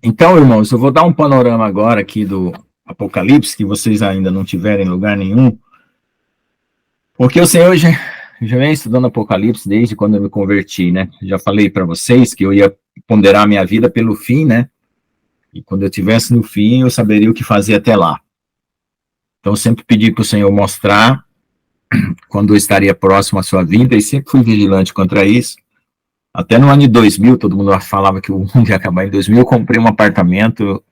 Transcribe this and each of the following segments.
Então, irmãos, eu vou dar um panorama agora aqui do Apocalipse, que vocês ainda não tiveram em lugar nenhum, porque o Senhor já vem estudando Apocalipse desde quando eu me converti, né? Já falei para vocês que eu ia ponderar a minha vida pelo fim, né? E quando eu estivesse no fim, eu saberia o que fazer até lá. Então, eu sempre pedi para o Senhor mostrar quando eu estaria próximo à sua vinda, e sempre fui vigilante contra isso. Até no ano de 2000, todo mundo falava que o mundo ia acabar em 2000, eu comprei um apartamento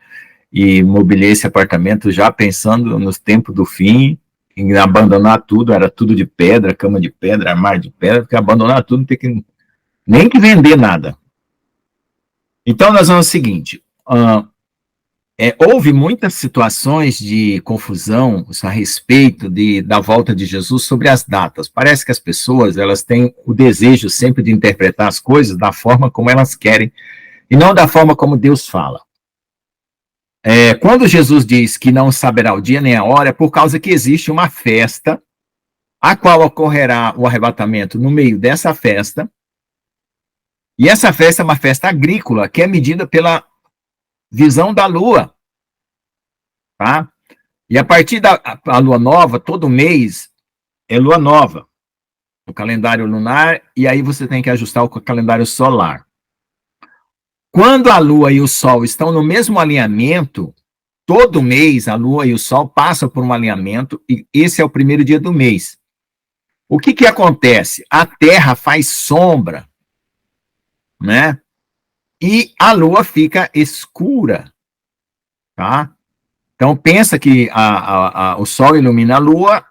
e mobilei esse apartamento já pensando nos tempos do fim, em abandonar tudo, era tudo de pedra, cama de pedra, armário de pedra, porque abandonar tudo, não tem que, nem que vender nada. Então, nós vamos ao seguinte, houve muitas situações de confusão a respeito da volta de Jesus sobre as datas. Parece que as pessoas elas têm o desejo sempre de interpretar as coisas da forma como elas querem, e não da forma como Deus fala. Quando Jesus diz que não saberá o dia nem a hora, é por causa que existe uma festa, a qual ocorrerá o arrebatamento no meio dessa festa, e essa festa é uma festa agrícola, que é medida pela visão da lua, tá? E a partir da lua nova, todo mês é lua nova, o calendário lunar, e aí você tem que ajustar o calendário solar. Quando a lua e o sol estão no mesmo alinhamento, todo mês a lua e o sol passam por um alinhamento, e esse é o primeiro dia do mês. O que acontece? A Terra faz sombra, né? E a lua fica escura, tá? Então, pensa que o sol ilumina a lua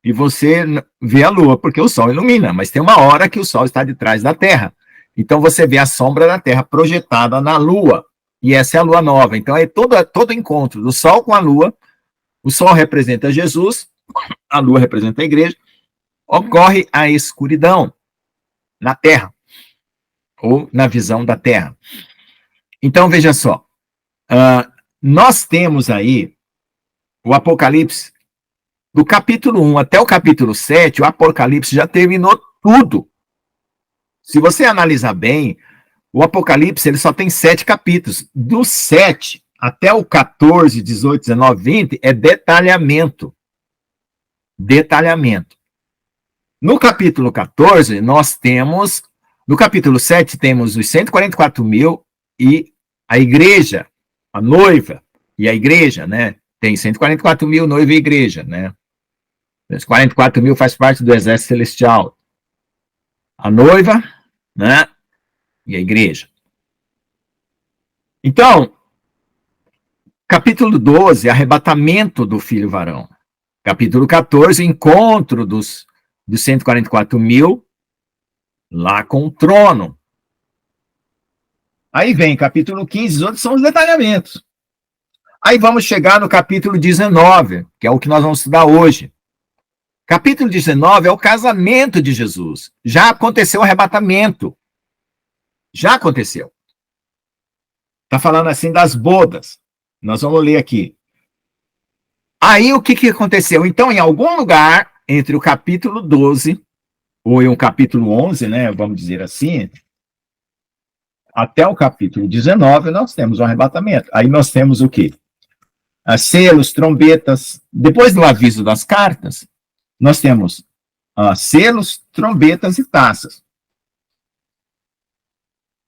e você vê a lua, porque o sol ilumina, mas tem uma hora que o sol está de trás da Terra. Então, você vê a sombra da Terra projetada na lua, e essa é a lua nova. Então, é todo encontro do sol com a lua, o sol representa Jesus, a lua representa a igreja, ocorre a escuridão na Terra, ou na visão da Terra. Então, veja só, nós temos aí o Apocalipse, do capítulo 1 até o capítulo 7, o Apocalipse já terminou tudo. Se você analisar bem, o Apocalipse ele só tem 7 capítulos. Do 7 até o 14, 18, 19, 20 é detalhamento. Detalhamento. No capítulo 14, nós temos... No capítulo 7, temos os 144 mil e a igreja, a noiva e a igreja, né? Tem 144 mil, noiva e igreja, né? Os 44 mil faz parte do exército celestial. A noiva, né? E a igreja. Então, capítulo 12, arrebatamento do filho varão. Capítulo 14, encontro dos 144 mil lá com o trono. Aí vem capítulo 15, onde são os detalhamentos. Aí vamos chegar no capítulo 19, que é o que nós vamos estudar hoje. Capítulo 19 é o casamento de Jesus. Já aconteceu o arrebatamento. Já aconteceu. Está falando assim das bodas. Nós vamos ler aqui. Aí o que aconteceu? Então, em algum lugar, entre o capítulo 12, ou em um capítulo 11, né, vamos dizer assim, até o capítulo 19, nós temos o arrebatamento. Aí nós temos o quê? Selos, trombetas. Depois do aviso das cartas, nós temos selos, trombetas e taças.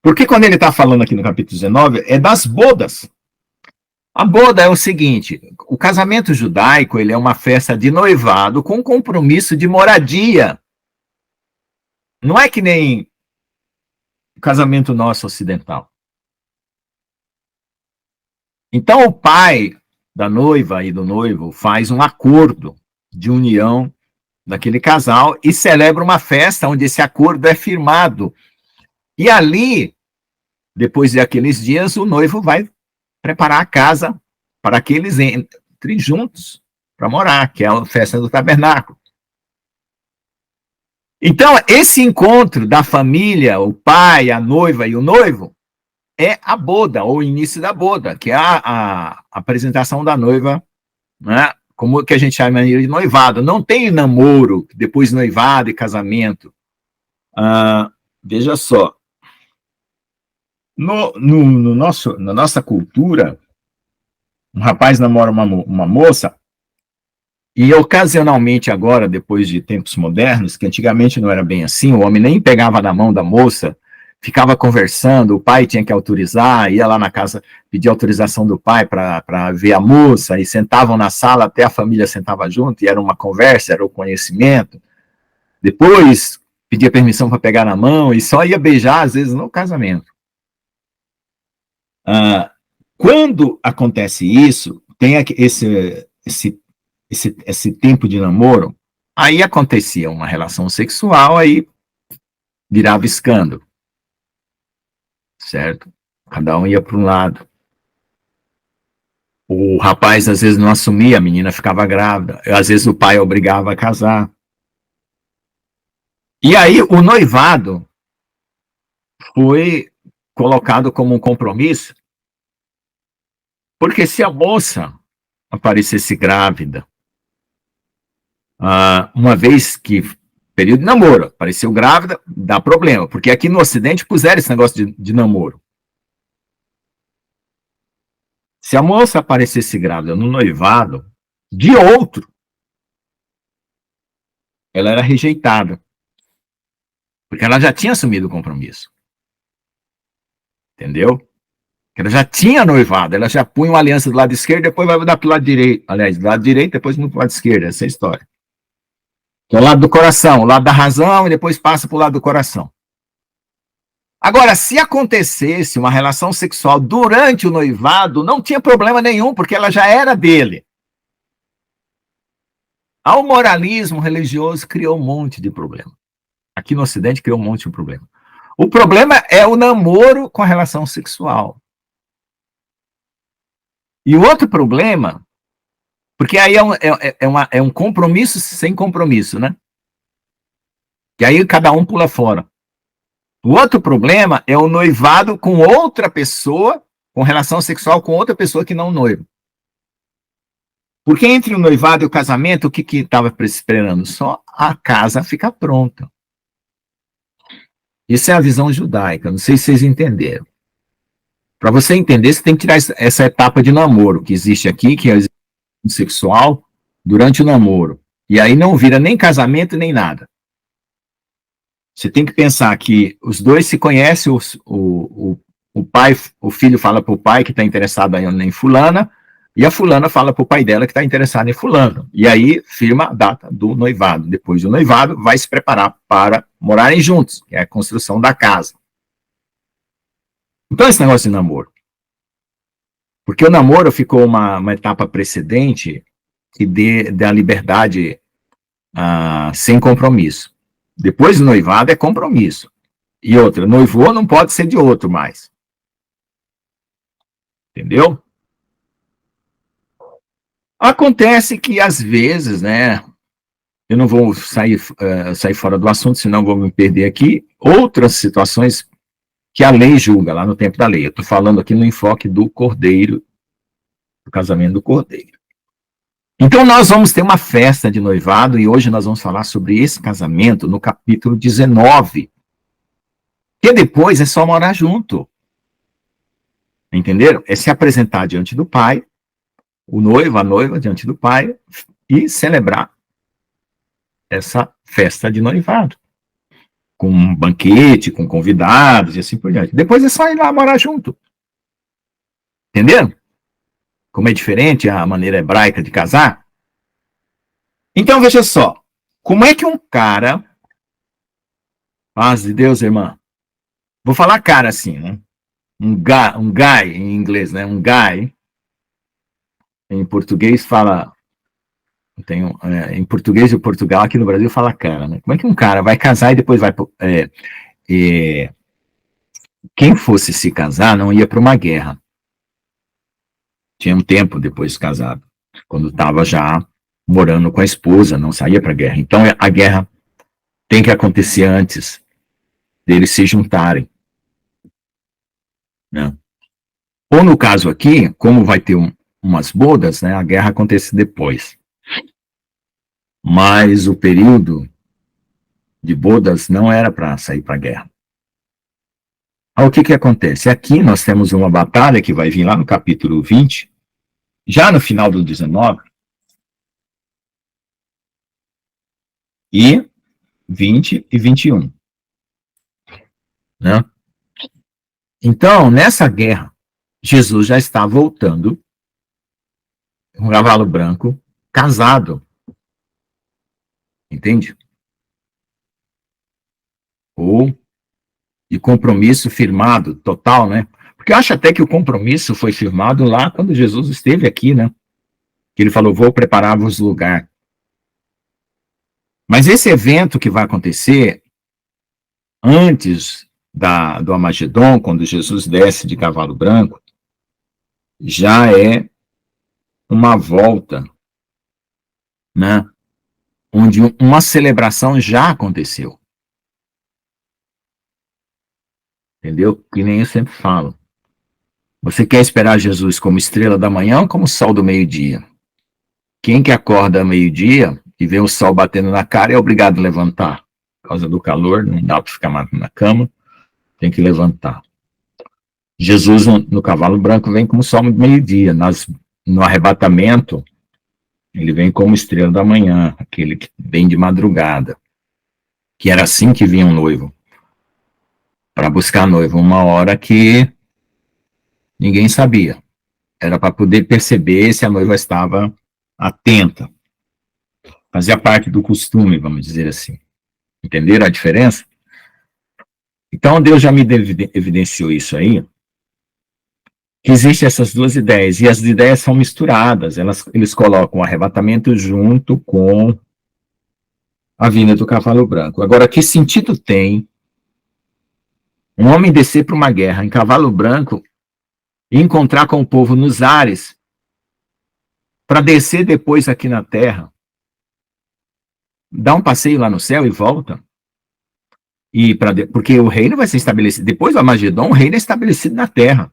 Porque quando ele está falando aqui no capítulo 19, é das bodas. A boda é o seguinte, o casamento judaico ele é uma festa de noivado com compromisso de moradia. Não é que nem o casamento nosso ocidental. Então, o pai da noiva e do noivo faz um acordo de união daquele casal e celebra uma festa onde esse acordo é firmado. E ali, depois daqueles dias, o noivo vai preparar a casa para que eles entrem juntos para morar, que é a festa do tabernáculo. Então, esse encontro da família, o pai, a noiva e o noivo, é a boda, ou o início da boda, que é a apresentação da noiva, né? Como que a gente chama de noivado. Não tem namoro, depois noivado e casamento. Veja só. Na nossa cultura, um rapaz namora uma moça, e ocasionalmente agora, depois de tempos modernos, que antigamente não era bem assim, o homem nem pegava na mão da moça, ficava conversando, o pai tinha que autorizar, ia lá na casa pedir autorização do pai para ver a moça, e sentavam na sala, até a família sentava junto, e era uma conversa, era o conhecimento. Depois pedia permissão para pegar na mão, e só ia beijar, às vezes, no casamento. Quando acontece isso, tem esse tempo de namoro, aí acontecia uma relação sexual, aí virava escândalo, certo? Cada um ia para um lado. O rapaz às vezes não assumia, a menina ficava grávida, às vezes o pai obrigava a casar. E aí o noivado foi colocado como um compromisso, porque se a moça aparecesse grávida, uma vez que período de namoro, apareceu grávida, dá problema, porque aqui no Ocidente puseram esse negócio de namoro. Se a moça aparecesse grávida no noivado de outro, ela era rejeitada, porque ela já tinha assumido o compromisso, entendeu? Ela já tinha noivado, ela já punha uma aliança do lado esquerdo, depois vai mudar para o lado direito, aliás, do lado direito, depois muda para o lado esquerdo, essa é a história. Que é o lado do coração, o lado da razão, e depois passa para o lado do coração. Agora, se acontecesse uma relação sexual durante o noivado, não tinha problema nenhum, porque ela já era dele. Ao moralismo religioso criou um monte de problema. Aqui no Ocidente criou um monte de problema. O problema é o namoro com a relação sexual. E o outro problema, porque aí é um compromisso sem compromisso, né? Que aí cada um pula fora. O outro problema é o noivado com outra pessoa, com relação sexual com outra pessoa que não noiva. Porque entre o noivado e o casamento, o que estava esperando? Só a casa ficar pronta. Isso é a visão judaica, não sei se vocês entenderam. Para você entender, você tem que tirar essa etapa de namoro que existe aqui, que é o sexual, durante o namoro. E aí não vira nem casamento, nem nada. Você tem que pensar que os dois se conhecem, o pai, o filho fala para o pai que está interessado em fulana, e a fulana fala para o pai dela que está interessado em fulano. E aí firma a data do noivado. Depois do noivado, vai se preparar para morarem juntos, que é a construção da casa. Então, esse negócio de namoro. Porque o namoro ficou uma etapa precedente que dê a liberdade sem compromisso. Depois do noivado é compromisso. E outra, noivou não pode ser de outro mais. Entendeu? Acontece que, às vezes, né, eu não vou sair fora do assunto, senão vou me perder aqui, outras situações que a lei julga, lá no tempo da lei. Eu estou falando aqui no enfoque do cordeiro, do casamento do cordeiro. Então, nós vamos ter uma festa de noivado, e hoje nós vamos falar sobre esse casamento no capítulo 19, que depois é só morar junto. Entenderam? É se apresentar diante do pai, o noivo, a noiva, diante do pai, e celebrar essa festa de noivado. Com um banquete, com convidados e assim por diante. Depois é só ir lá morar junto. Entenderam? Como é diferente a maneira hebraica de casar? Então, veja só. Como é que um cara... Paz de Deus, irmã. Vou falar cara assim, né? Um guy em inglês, né? Um guy. Em português fala... em português de Portugal, aqui no Brasil fala cara, né? Como é que um cara vai casar e depois vai... quem fosse se casar não ia para uma guerra. Tinha um tempo depois de casado. Quando estava já morando com a esposa, não saía para a guerra. Então, a guerra tem que acontecer antes deles se juntarem. Né? Ou no caso aqui, como vai ter umas bodas, né, a guerra acontece depois. Mas o período de bodas não era para sair para a guerra. O que acontece? Aqui nós temos uma batalha que vai vir lá no capítulo 20, já no final do 19, e 20 e 21. Né? Então, nessa guerra, Jesus já está voltando, um cavalo branco, casado. Entende? Ou de compromisso firmado, total, né? Porque eu acho até que o compromisso foi firmado lá quando Jesus esteve aqui, né? Que ele falou, vou preparar-vos lugar. Mas esse evento que vai acontecer antes do Armagedon, quando Jesus desce de cavalo branco, já é uma volta, né? Onde uma celebração já aconteceu. Entendeu? Que nem eu sempre falo. Você quer esperar Jesus como estrela da manhã ou como sol do meio-dia? Quem que acorda ao meio-dia e vê o sol batendo na cara é obrigado a levantar. Por causa do calor, não dá para ficar mais na cama, tem que levantar. Jesus, no cavalo branco, vem como sol do meio-dia. No arrebatamento, ele vem como estrela da manhã, aquele que vem de madrugada. Que era assim que vinha um noivo. Para buscar a noiva, uma hora que ninguém sabia. Era para poder perceber se a noiva estava atenta. Fazia parte do costume, vamos dizer assim. Entenderam a diferença? Então, Deus já me evidenciou isso aí, que existem essas duas ideias, e as ideias são misturadas, eles colocam o arrebatamento junto com a vinda do cavalo branco. Agora, que sentido tem um homem descer para uma guerra em cavalo branco e encontrar com o povo nos ares, para descer depois aqui na terra, dar um passeio lá no céu e volta? Porque o reino vai ser estabelecido, depois do Armagedon, o reino é estabelecido na terra.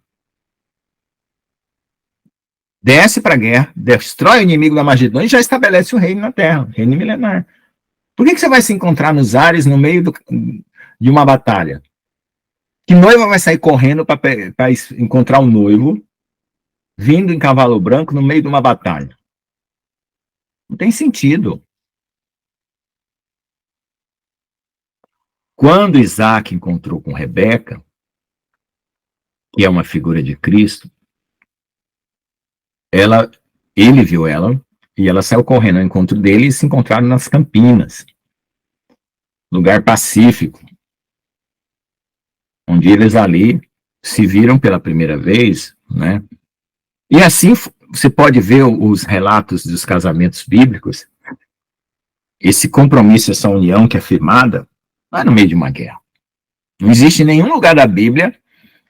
Desce para a guerra, destrói o inimigo da Armagedon e já estabelece o reino na terra, o reino milenar. Por que você vai se encontrar nos ares no meio de uma batalha? Que noiva vai sair correndo para encontrar o noivo, vindo em cavalo branco no meio de uma batalha? Não tem sentido. Quando Isaac encontrou com Rebeca, que é uma figura de Cristo, ele viu ela e ela saiu correndo ao encontro dele e se encontraram nas Campinas, lugar pacífico, onde eles ali se viram pela primeira vez, né? E assim você pode ver os relatos dos casamentos bíblicos, esse compromisso, essa união que é firmada, não é no meio de uma guerra. Não existe em nenhum lugar da Bíblia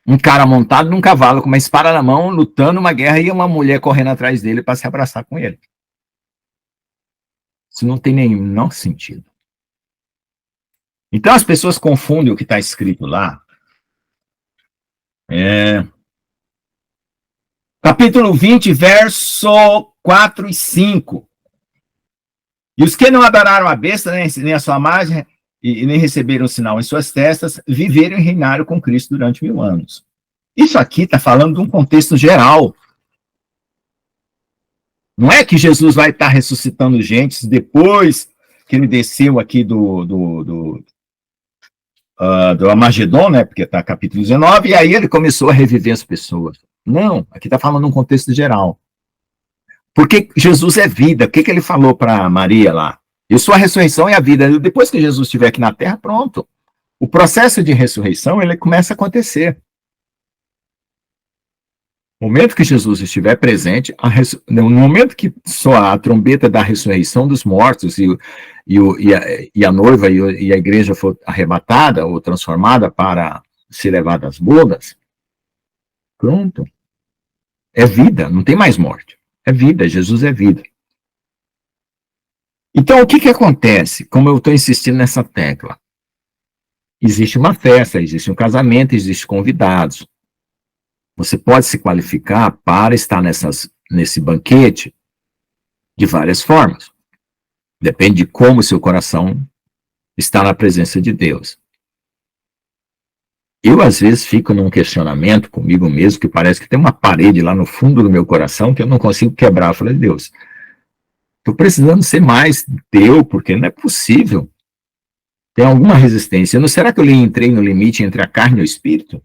um cara montado num cavalo com uma espada na mão, lutando uma guerra e uma mulher correndo atrás dele para se abraçar com ele. Isso não tem nenhum sentido. Então as pessoas confundem o que está escrito lá. Capítulo 20, verso 4 e 5. E os que não adoraram a besta, nem a sua imagem, e nem receberam o sinal em suas testas, viveram e reinaram com Cristo durante 1000 anos. Isso aqui está falando de um contexto geral. Não é que Jesus vai estar ressuscitando gente depois que ele desceu aqui do Armagedon, né? Porque está capítulo 19, e aí ele começou a reviver as pessoas. Não, aqui está falando de um contexto geral. Porque Jesus é vida. O que ele falou para Maria lá? Eu sou a ressurreição e a vida. Depois que Jesus estiver aqui na terra, pronto. O processo de ressurreição, ele começa a acontecer. No momento que Jesus estiver presente, no momento que soar a trombeta da ressurreição dos mortos e a noiva e a igreja for arrebatada ou transformada para ser levada às bodas, pronto. É vida, não tem mais morte. É vida, Jesus é vida. Então, o que acontece? Como eu estou insistindo nessa tecla? Existe uma festa, existe um casamento, existem convidados. Você pode se qualificar para estar nesse banquete de várias formas. Depende de como o seu coração está na presença de Deus. Eu, às vezes, fico num questionamento comigo mesmo, que parece que tem uma parede lá no fundo do meu coração que eu não consigo quebrar. Eu falei, Deus, estou precisando ser mais teu, porque não é possível. Tem alguma resistência. Não, será que eu entrei no limite entre a carne e o espírito?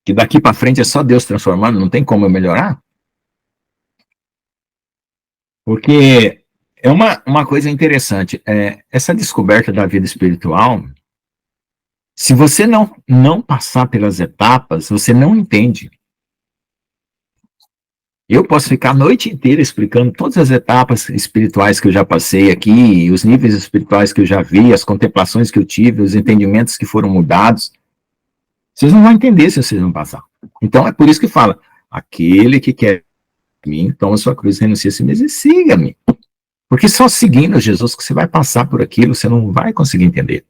Que daqui para frente é só Deus transformando, não tem como eu melhorar? Porque é uma coisa interessante, essa descoberta da vida espiritual, se você não passar pelas etapas, você não entende. Eu posso ficar a noite inteira explicando todas as etapas espirituais que eu já passei aqui, os níveis espirituais que eu já vi, as contemplações que eu tive, os entendimentos que foram mudados. Vocês não vão entender se vocês não passar. Então é por isso que fala, aquele que quer mim, toma sua cruz, renuncia a si mesmo e siga-me. Porque só seguindo Jesus que você vai passar por aquilo, você não vai conseguir entender.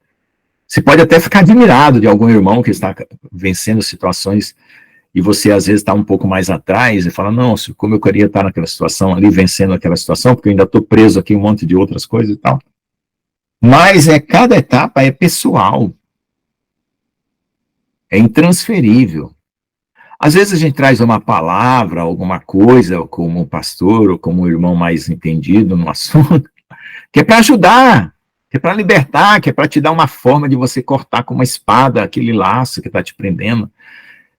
Você pode até ficar admirado de algum irmão que está vencendo situações e você às vezes está um pouco mais atrás e fala, não, como eu queria estar naquela situação ali, vencendo aquela situação, porque eu ainda estou preso aqui em um monte de outras coisas e tal. Mas cada etapa é pessoal. É intransferível. Às vezes a gente traz uma palavra, alguma coisa, como pastor ou como irmão mais entendido no assunto, que é para ajudar, que é para libertar, que é para te dar uma forma de você cortar com uma espada aquele laço que está te prendendo,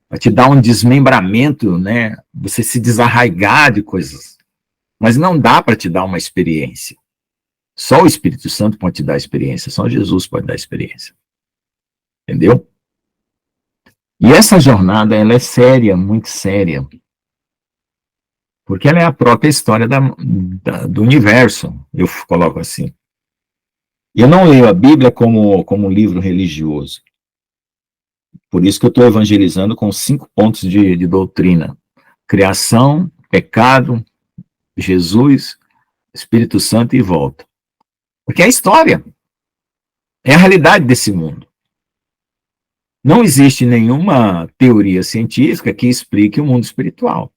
para te dar um desmembramento, né? Você se desarraigar de coisas. Mas não dá para te dar uma experiência. Só o Espírito Santo pode te dar experiência, só Jesus pode dar experiência. Entendeu? E essa jornada, ela é séria, muito séria, porque ela é a própria história do universo, eu coloco assim. Eu não leio a Bíblia como um livro religioso. Por isso que eu estou evangelizando com 5 pontos de doutrina. Criação, pecado, Jesus, Espírito Santo e volta. Porque é a história. É a realidade desse mundo. Não existe nenhuma teoria científica que explique o mundo espiritual.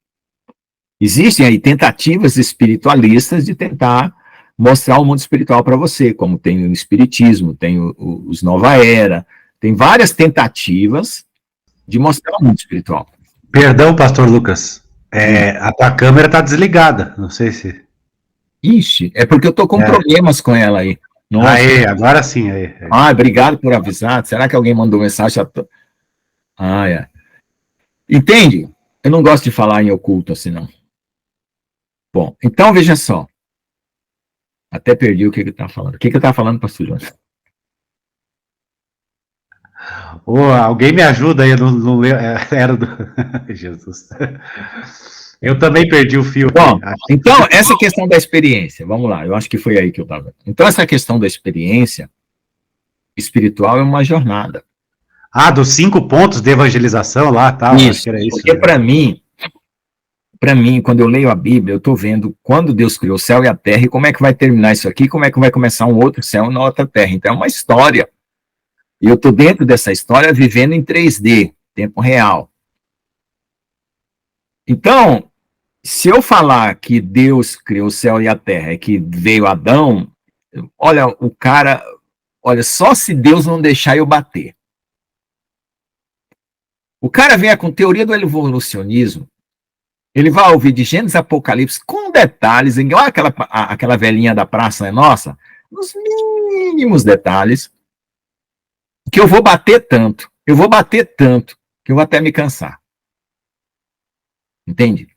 Existem aí tentativas espiritualistas de tentar mostrar o mundo espiritual para você, como tem o Espiritismo, tem os Nova Era, tem várias tentativas de mostrar o mundo espiritual. Perdão, pastor Lucas. A tua câmera está desligada. Não sei se. Ixi, é porque eu tô com problemas com ela aí. Nossa. Aê, agora sim. Aê. Ah, obrigado por avisar. Será que alguém mandou mensagem? Ah, é. Entende? Eu não gosto de falar em oculto assim, não. Bom, então veja só. Até perdi o que ele tá falando. O que ele tá falando, pastor Jonas? Alguém me ajuda aí, não era do Jesus. Eu também perdi o fio. Bom, então, essa questão da experiência, vamos lá, eu acho que foi aí que eu estava. Então, essa questão da experiência espiritual é uma jornada. Dos 5 pontos de evangelização lá, tal. Isso, acho que era isso. Porque para mim, quando eu leio a Bíblia, eu estou vendo quando Deus criou o céu e a terra e como é que vai terminar isso aqui, como é que vai começar um outro céu e uma outra terra. Então, é uma história. E eu estou dentro dessa história vivendo em 3D, tempo real. Então, se eu falar que Deus criou o céu e a terra, que veio Adão, olha, só se Deus não deixar eu bater. O cara vem com teoria do evolucionismo, ele vai ouvir de Gênesis Apocalipse com detalhes, igual aquela velhinha da Praça é Nossa, nos mínimos detalhes, que eu vou bater tanto, que eu vou até me cansar. Entende?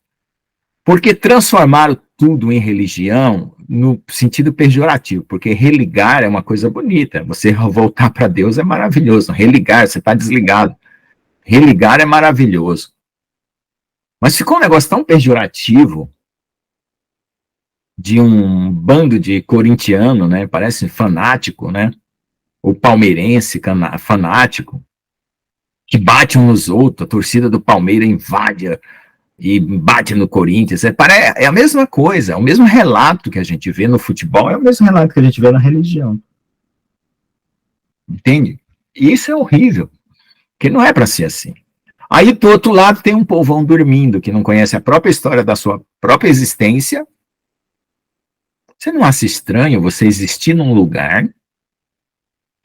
Porque transformaram tudo em religião no sentido pejorativo, porque religar é uma coisa bonita, você voltar para Deus é maravilhoso, religar, você está desligado, religar é maravilhoso. Mas ficou um negócio tão pejorativo de um bando de corintiano, né, parece fanático, né, ou palmeirense fanático, que bate uns nos outros, a torcida do Palmeiras invade e bate no Corinthians. É a mesma coisa, é o mesmo relato que a gente vê no futebol, é o mesmo relato que a gente vê na religião. Entende? E isso é horrível, porque não é para ser assim. Aí, do outro lado, tem um povão dormindo, que não conhece a própria história da sua própria existência. Você não acha estranho você existir num lugar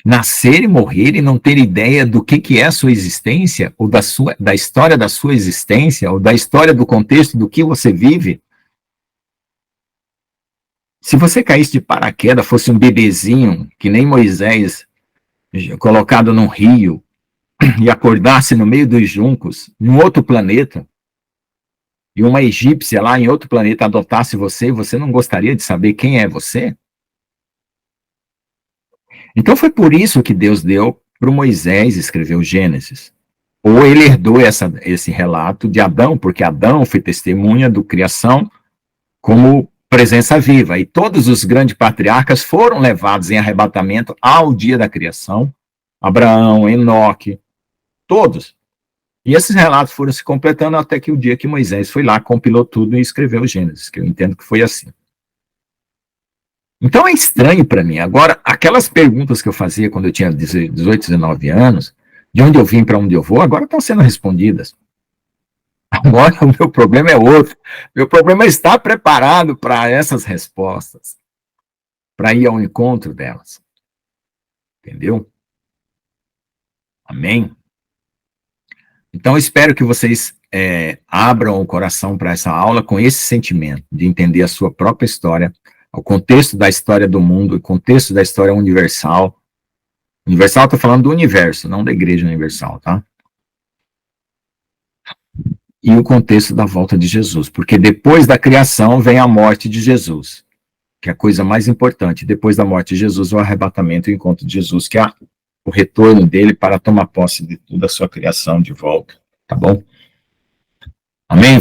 nascer e morrer e não ter ideia do que é a sua existência, ou da história da sua existência, ou da história do contexto do que você vive? Se você caísse de paraquedas, fosse um bebezinho, que nem Moisés, colocado num rio, e acordasse no meio dos juncos, em outro planeta, e uma egípcia lá em outro planeta adotasse você, você não gostaria de saber quem é você? Então foi por isso que Deus deu para Moisés escrever o Gênesis. Ou ele herdou esse relato de Adão, porque Adão foi testemunha da criação como presença viva. E todos os grandes patriarcas foram levados em arrebatamento ao dia da criação. Abraão, Enoque, todos. E esses relatos foram se completando até que o dia que Moisés foi lá, compilou tudo e escreveu o Gênesis, que eu entendo que foi assim. Então é estranho para mim. Agora, aquelas perguntas que eu fazia quando eu tinha 18, 19 anos, de onde eu vim, para onde eu vou, agora estão sendo respondidas. Agora o meu problema é outro. Meu problema é estar preparado para essas respostas, para ir ao encontro delas. Entendeu? Amém? Então, espero que vocês abram o coração para essa aula com esse sentimento de entender a sua própria história, o contexto da história do mundo, o contexto da história universal. Universal, estou falando do universo, não da Igreja Universal, tá? E o contexto da volta de Jesus, porque depois da criação vem a morte de Jesus, que é a coisa mais importante. Depois da morte de Jesus, o arrebatamento e o encontro de Jesus, que é o retorno dele para tomar posse de toda a sua criação de volta, tá bom? Amém?